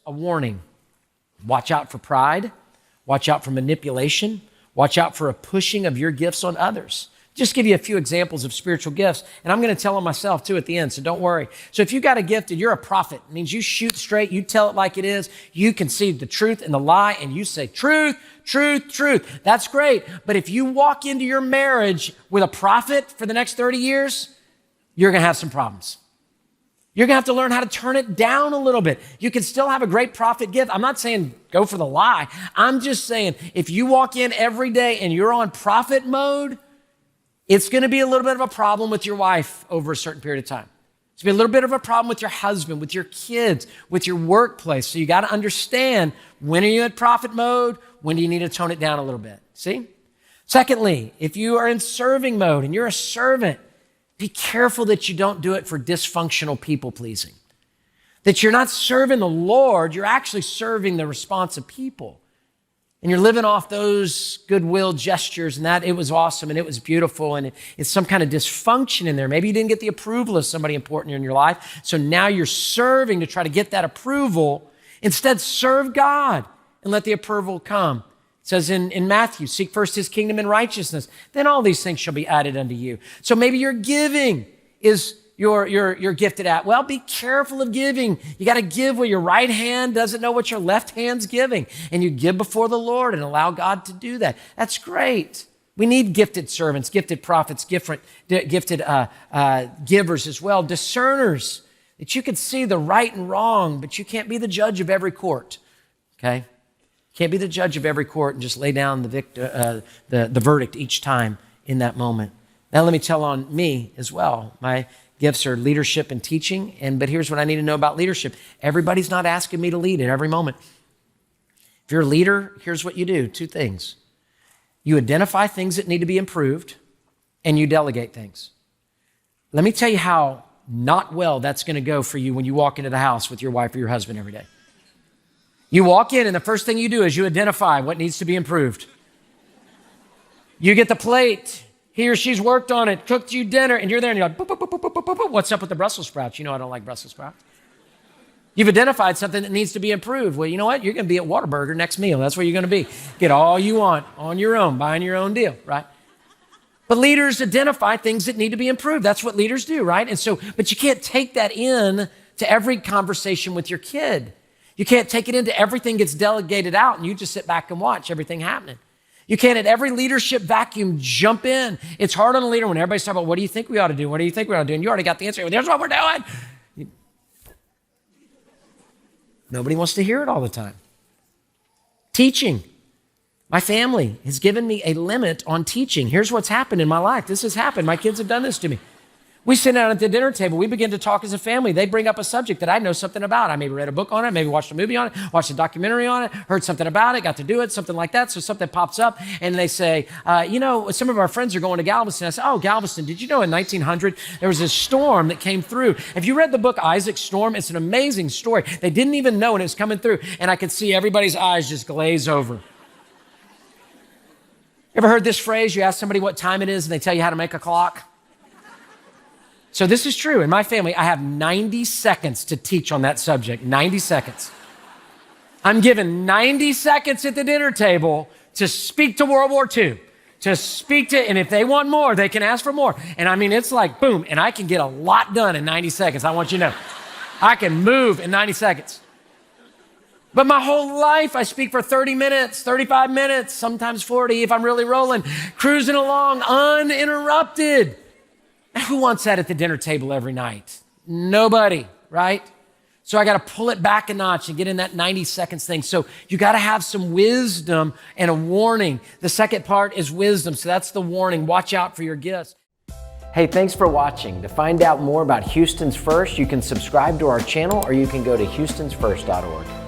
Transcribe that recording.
A warning. Watch out for pride. Watch out for manipulation. Watch out for a pushing of your gifts on others. Just give you a few examples of spiritual gifts, and I'm going to tell them myself too at the end, so don't worry. So if you got a gift and you're a prophet, it means you shoot straight, you tell it like it is, you can see the truth and the lie, and you say truth, truth, truth. That's great. But if you walk into your marriage with a prophet for the next 30 years, you're going to have some problems. You're going to have to learn how to turn it down a little bit. You can still have a great prophet gift. I'm not saying go for the lie. I'm just saying if you walk in every day and you're on prophet mode, it's going to be a little bit of a problem with your wife over a certain period of time. It's going to be a little bit of a problem with your husband, with your kids, with your workplace. So you got to understand, when are you at prophet mode? When do you need to tone it down a little bit? See? Secondly, if you are in serving mode and you're a servant, be careful that you don't do it for dysfunctional people pleasing. That you're not serving the Lord, you're actually serving the response of people. And you're living off those goodwill gestures, and that it was awesome and it was beautiful, and it's some kind of dysfunction in there. Maybe you didn't get the approval of somebody important in your life, so now you're serving to try to get that approval. Instead, serve God and let the approval come. It says in Matthew, seek first his kingdom and righteousness, then all these things shall be added unto you. So maybe your giving is you're gifted at. Well, be careful of giving. You got to give where your right hand doesn't know what your left hand's giving. And you give before the Lord and allow God to do that. That's great. We need gifted servants, gifted prophets, gifted givers as well, discerners, that you can see the right and wrong, but you can't be the judge of every court, okay? Can't be the judge of every court and just lay down the verdict each time in that moment. Now let me tell on me as well. My gifts are leadership and teaching, but here's what I need to know about leadership. Everybody's not asking me to lead at every moment. If you're a leader, here's what you do, two things. You identify things that need to be improved, and you delegate things. Let me tell you how not well that's going to go for you when you walk into the house with your wife or your husband every day. You walk in, and the first thing you do is you identify what needs to be improved. You get the plate. He or she's worked on it, cooked you dinner, and you're there and you're like, boop, boop, boop, boop, boop, boop, boop. What's up with the Brussels sprouts? You know I don't like Brussels sprouts. You've identified something that needs to be improved. Well, you know what? You're going to be at Whataburger next meal. That's where you're going to be. Get all you want on your own, buying your own deal, right? But leaders identify things that need to be improved. That's what leaders do, right? And so, but you can't take that in to every conversation with your kid. You can't take it into everything gets delegated out and you just sit back and watch everything happening. You can't at every leadership vacuum jump in. It's hard on a leader when everybody's talking about, what do you think we ought to do? What do you think we ought to do? And you already got the answer. Well, here's what we're doing. Nobody wants to hear it all the time. Teaching. My family has given me a limit on teaching. Here's what's happened in my life. This has happened. My kids have done this to me. We sit down at the dinner table. We begin to talk as a family. They bring up a subject that I know something about. I maybe read a book on it, maybe watched a movie on it, watched a documentary on it, heard something about it, got to do it, something like that. So something pops up and they say, some of our friends are going to Galveston. I say, oh, Galveston, did you know in 1900 there was this storm that came through? If you read the book Isaac's Storm, it's an amazing story. They didn't even know when it was coming through, and I could see everybody's eyes just glaze over. Ever heard this phrase? You ask somebody what time it is and they tell you how to make a clock? So this is true. In my family, I have 90 seconds to teach on that subject. 90 seconds. I'm given 90 seconds at the dinner table to speak to World War II, and if they want more, they can ask for more. And I mean, it's like, boom, and I can get a lot done in 90 seconds. I want you to know. I can move in 90 seconds. But my whole life, I speak for 30 minutes, 35 minutes, sometimes 40 if I'm really rolling, cruising along uninterrupted. Who wants that at the dinner table every night? Nobody, right? So I got to pull it back a notch and get in that 90 seconds thing. So you got to have some wisdom and a warning. The second part is wisdom. So that's the warning. Watch out for your gifts. Hey, thanks for watching. To find out more about Houston's First, you can subscribe to our channel or you can go to houstonsfirst.org.